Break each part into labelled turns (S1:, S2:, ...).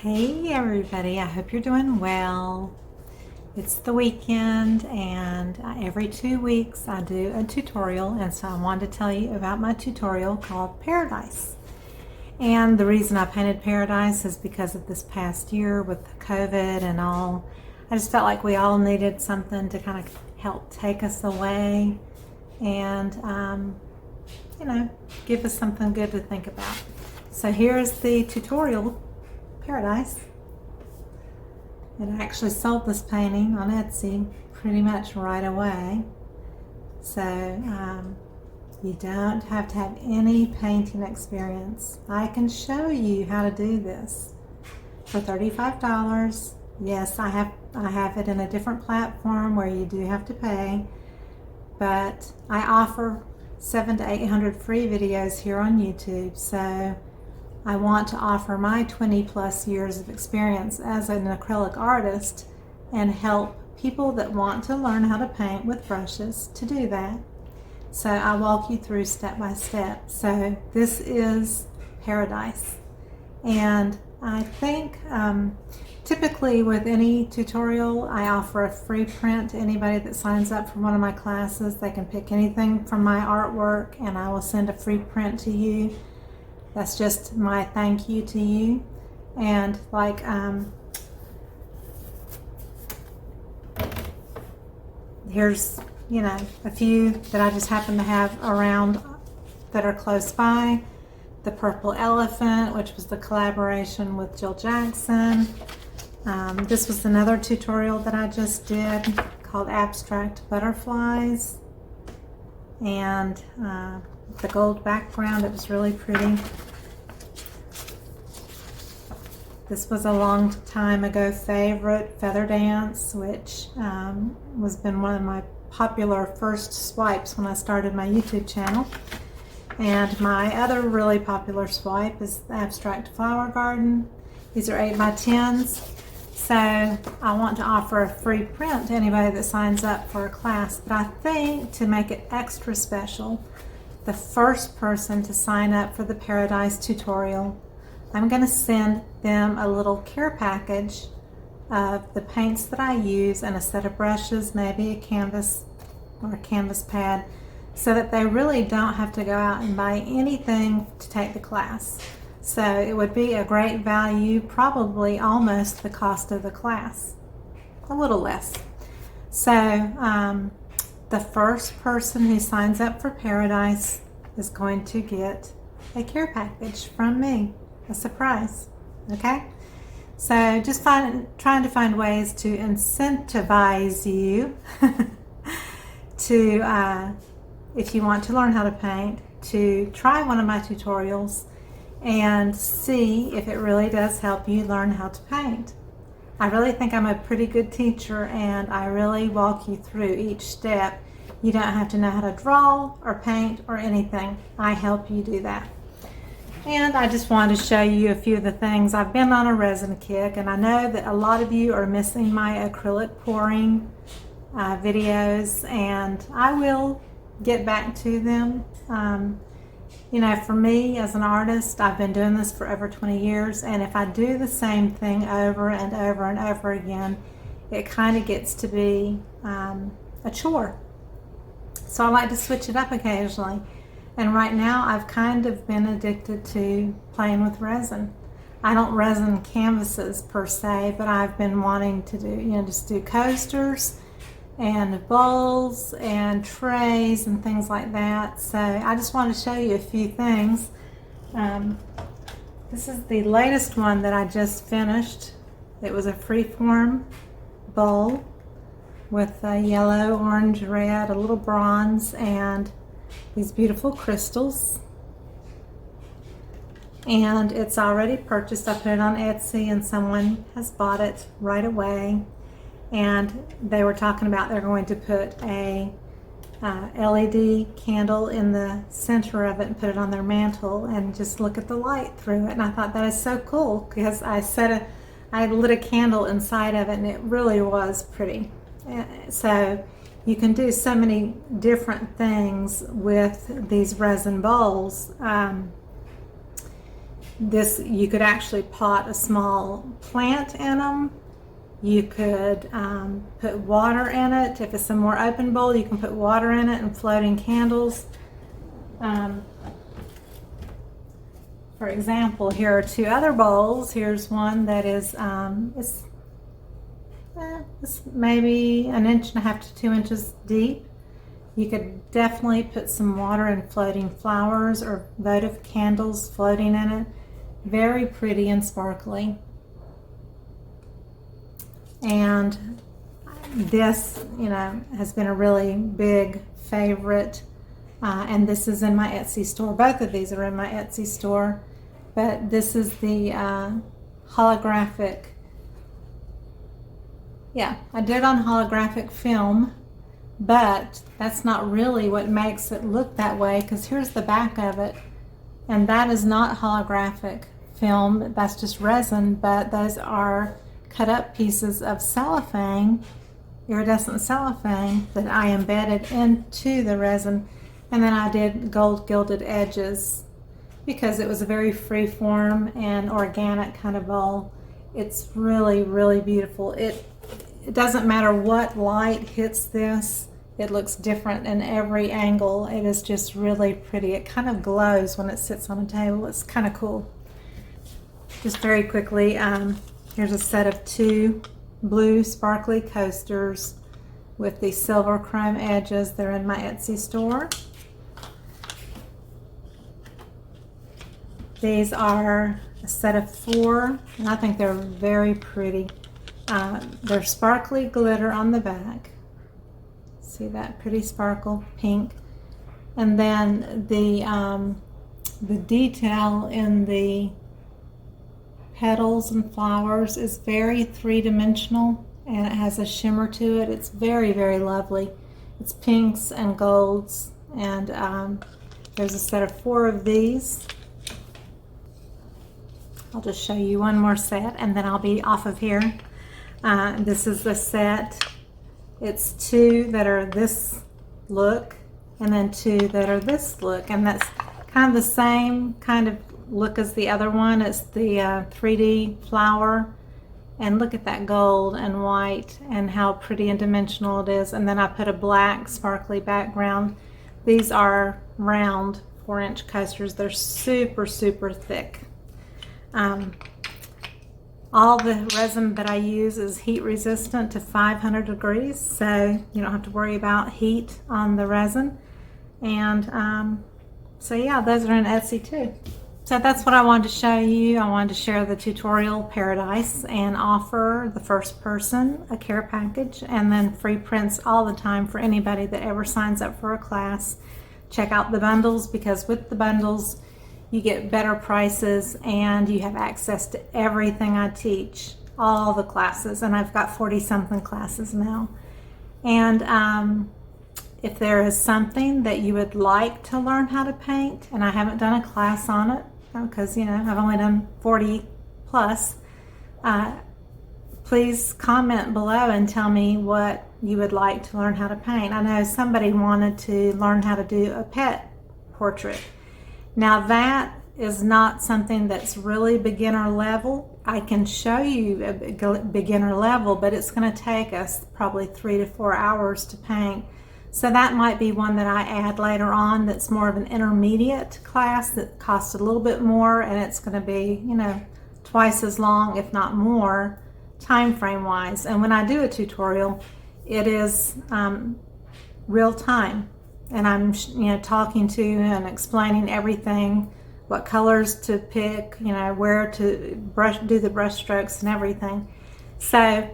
S1: Hey everybody, I hope you're doing well. It's the weekend and every 2 weeks I do a tutorial, and so I wanted to tell you about my tutorial called Paradise. And the reason I painted Paradise is because of this past year with COVID and all. I just felt like we all needed something to kind of help take us away and give us something good to think about. So here's the tutorial, Paradise. And I actually sold this painting on Etsy pretty much right away. So you don't have to have any painting experience. I can show you how to do this for $35. Yes, I have it in a different platform where you do have to pay, but I offer 700 to 800 free videos here on YouTube. So I want to offer my 20 plus years of experience as an acrylic artist and help people that want to learn how to paint with brushes to do that. So I walk you through step by step. So this is Paradise. And I think typically with any tutorial, I offer a free print to anybody that signs up for one of my classes. They can pick anything from my artwork and I will send a free print to you. That's just my thank you to you. And like here's a few that I just happen to have around that are close by. The Purple Elephant, which was the collaboration with Jill Jackson. This was another tutorial that I just did called Abstract Butterflies, and the gold background, it was really pretty. This was a long time ago favorite, Feather Dance, which was been one of my popular first swipes when I started my YouTube channel. And my other really popular swipe is the Abstract Flower Garden. These are 8x10s. So I want to offer a free print to anybody that signs up for a class. But I think to make it extra special, the first person to sign up for the Paradise tutorial, I'm going to send them a little care package of the paints that I use and a set of brushes, maybe a canvas or a canvas pad, so that they really don't have to go out and buy anything to take the class. So it would be a great value, probably almost the cost of the class, a little less. So the first person who signs up for Paradise is going to get a care package from me, a surprise, okay? So just trying to find ways to incentivize you to, if you want to learn how to paint, to try one of my tutorials and see if it really does help you learn how to paint. I really think I'm a pretty good teacher and I really walk you through each step. You don't have to know how to draw or paint or anything. I help you do that. And I just wanted to show you a few of the things. I've been on a resin kick, and I know that a lot of you are missing my acrylic pouring videos, and I will get back to them. For me as an artist, I've been doing this for over 20 years, and if I do the same thing over and over and over again, it kind of gets to be a chore. So I like to switch it up occasionally. And right now I've kind of been addicted to playing with resin. I don't resin canvases per se, but I've been wanting to do, just do coasters and bowls and trays and things like that. So I just want to show you a few things. This is the latest one that I just finished. It was a freeform bowl with a yellow, orange, red, a little bronze, and these beautiful crystals. And it's already purchased. I put it on Etsy and someone has bought it right away. And they were talking about they're going to put a LED candle in the center of it and put it on their mantle and just look at the light through it. And I thought that is so cool because I lit a candle inside of it and it really was pretty. So you can do so many different things with these resin bowls. You could actually pot a small plant in them. You could put water in it. If it's a more open bowl, you can put water in it and floating candles. For example, here are two other bowls. Here's one that is it's maybe 1.5 to 2 inches deep. You could definitely put some water and floating flowers or votive candles floating in it. Very pretty and sparkly. And this, has been a really big favorite. And this is in my Etsy store. Both of these are in my Etsy store. But this is the holographic. Yeah, I did on holographic film, but that's not really what makes it look that way, because here's the back of it. And that is not holographic film, that's just resin, but those are cut up pieces of cellophane, iridescent cellophane, that I embedded into the resin. And then I did gold gilded edges, because it was a very free form and organic kind of bowl. It's really, really beautiful. It doesn't matter what light hits this, it looks different in every angle. It is just really pretty. It kind of glows when it sits on a table. It's kind of cool. Just very quickly, here's a set of 2 blue sparkly coasters with the silver chrome edges. They're in my Etsy store. These are a set of 4, and I think they're very pretty. They're sparkly glitter on the back. See that pretty sparkle pink? And then the detail in the petals and flowers is very 3-dimensional, and it has a shimmer to it. It's very, very lovely. It's pinks and golds, and there's a set of 4 of these. I'll just show you one more set and then I'll be off of here. This is the set. It's 2 that are this look and then 2 that are this look, and that's kind of the same kind of look as the other one. It's the 3D flower, and look at that gold and white and how pretty and dimensional it is. And then I put a black sparkly background. These are round 4-inch coasters. They're super, super thick. All the resin that I use is heat resistant to 500 degrees, so you don't have to worry about heat on the resin. And so yeah, those are in Etsy too. So that's what I wanted to show you. I wanted to share the tutorial paradise and offer the first person a care package, and then free prints all the time for anybody that ever signs up for a class. Check out the bundles, because with the bundles you get better prices and you have access to everything I teach, all the classes, and I've got 40-something classes now. And if there is something that you would like to learn how to paint, and I haven't done a class on it because I've only done 40 plus, please comment below and tell me what you would like to learn how to paint. I know somebody wanted to learn how to do a pet portrait. Now that is not something that's really beginner level. I can show you a beginner level, but it's going to take us probably 3 to 4 hours to paint. So that might be one that I add later on, that's more of an intermediate class that costs a little bit more, and it's going to be, twice as long, if not more, time frame wise. And when I do a tutorial, it is real time. And I'm talking to and explaining everything, what colors to pick, where to do the brush strokes and everything. So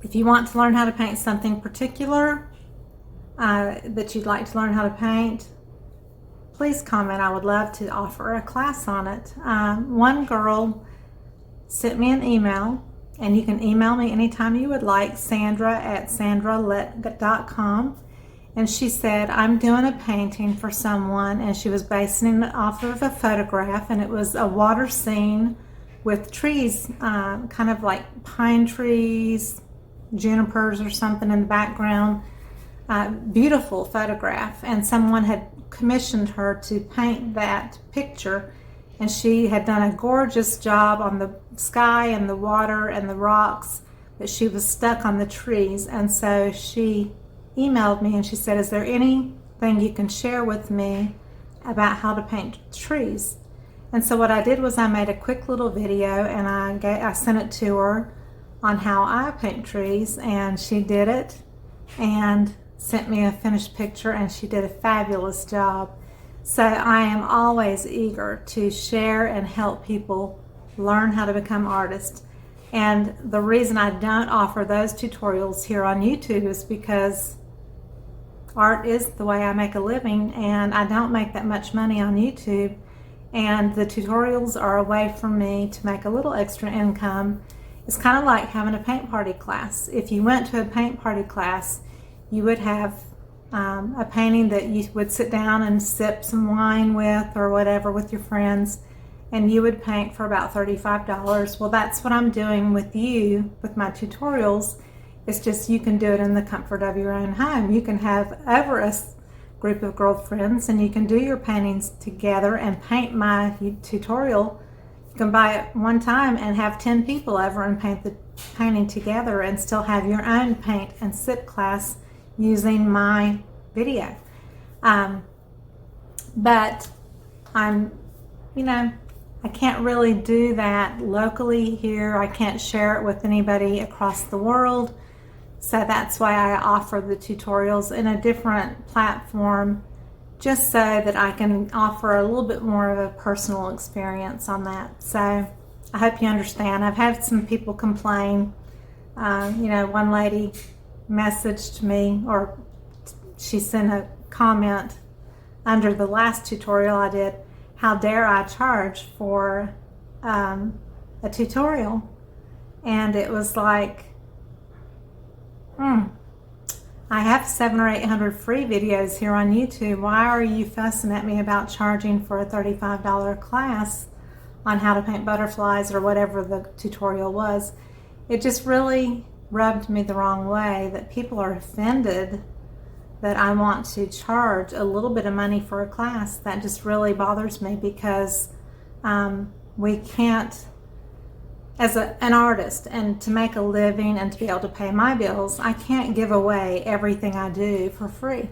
S1: if you want to learn how to paint something particular that you'd like to learn how to paint, please comment. I would love to offer a class on it. One girl sent me an email, and you can email me anytime you would like, Sandra@sandralet.com. And she said, I'm doing a painting for someone, and she was basing it off of a photograph, and it was a water scene with trees, kind of like pine trees, junipers or something in the background. Beautiful photograph, and someone had commissioned her to paint that picture, and she had done a gorgeous job on the sky and the water and the rocks, but she was stuck on the trees. And so she emailed me and she said, is there anything you can share with me about how to paint trees? And so what I did was I made a quick little video, and I sent it to her on how I paint trees, and she did it and sent me a finished picture, and she did a fabulous job. So I am always eager to share and help people learn how to become artists. And the reason I don't offer those tutorials here on YouTube is because art is the way I make a living, and I don't make that much money on YouTube. And the tutorials are a way for me to make a little extra income. It's kind of like having a paint party class. If you went to a paint party class, you would have a painting that you would sit down and sip some wine with or whatever with your friends, and you would paint for about $35. Well, that's what I'm doing with you with my tutorials. It's just you can do it in the comfort of your own home. You can have over a group of girlfriends, and you can do your paintings together and paint my tutorial. You can buy it one time and have 10 people over and paint the painting together, and still have your own paint and sip class using my video. But I can't really do that locally here. I can't share it with anybody across the world. So that's why I offer the tutorials in a different platform, just so that I can offer a little bit more of a personal experience on that. So I hope you understand. I've had some people complain. One lady messaged me, or she sent a comment under the last tutorial I did, how dare I charge for a tutorial? And it was like, I have 700 or 800 free videos here on YouTube. Why are you fussing at me about charging for a $35 class on how to paint butterflies or whatever the tutorial was? It just really rubbed me the wrong way that people are offended that I want to charge a little bit of money for a class. That just really bothers me, because we can't, as an artist, and to make a living and to be able to pay my bills, I can't give away everything I do for free.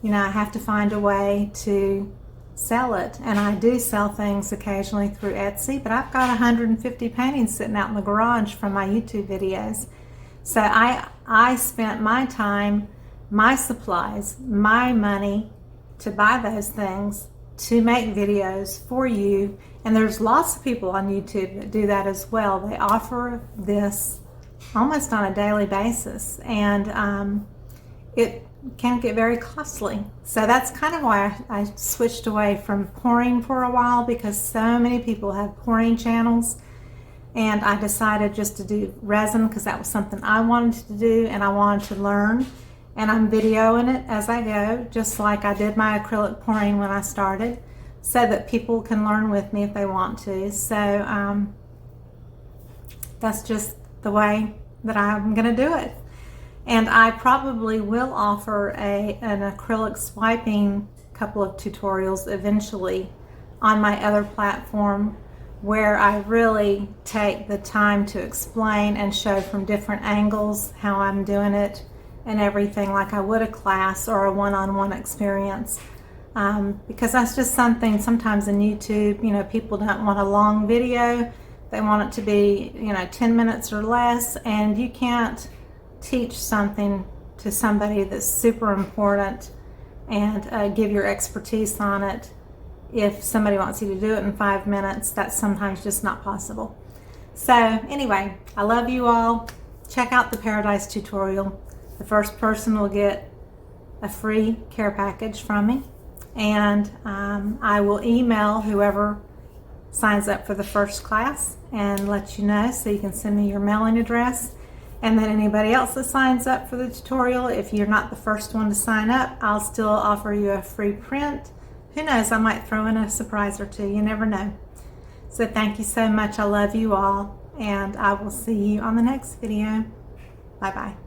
S1: I have to find a way to sell it, and I do sell things occasionally through Etsy, but I've got 150 paintings sitting out in the garage from my YouTube videos. So I spent my time, my supplies, my money to buy those things, to make videos for you. And there's lots of people on YouTube that do that as well. They offer this almost on a daily basis, and it can get very costly. So that's kind of why I switched away from pouring for a while, because so many people have pouring channels, and I decided just to do resin because that was something I wanted to do and I wanted to learn. And I'm videoing it as I go, just like I did my acrylic pouring when I started, so that people can learn with me if they want to. So that's just the way that I'm going to do it. And I probably will offer an acrylic swiping couple of tutorials eventually on my other platform, where I really take the time to explain and show from different angles how I'm doing it and everything, like I would a class or a one-on-one experience. Because that's just something sometimes in YouTube, people don't want a long video. They want it to be, 10 minutes or less, and you can't teach something to somebody that's super important and give your expertise on it. If somebody wants you to do it in 5 minutes, that's sometimes just not possible. So anyway, I love you all. Check out the Paradise tutorial. The first person will get a free care package from me, and I will email whoever signs up for the first class and let you know, so you can send me your mailing address. And then anybody else that signs up for the tutorial, if you're not the first one to sign up, I'll still offer you a free print. Who knows, I might throw in a surprise or two. You never know. So thank you so much. I love you all, and I will see you on the next video. Bye-bye.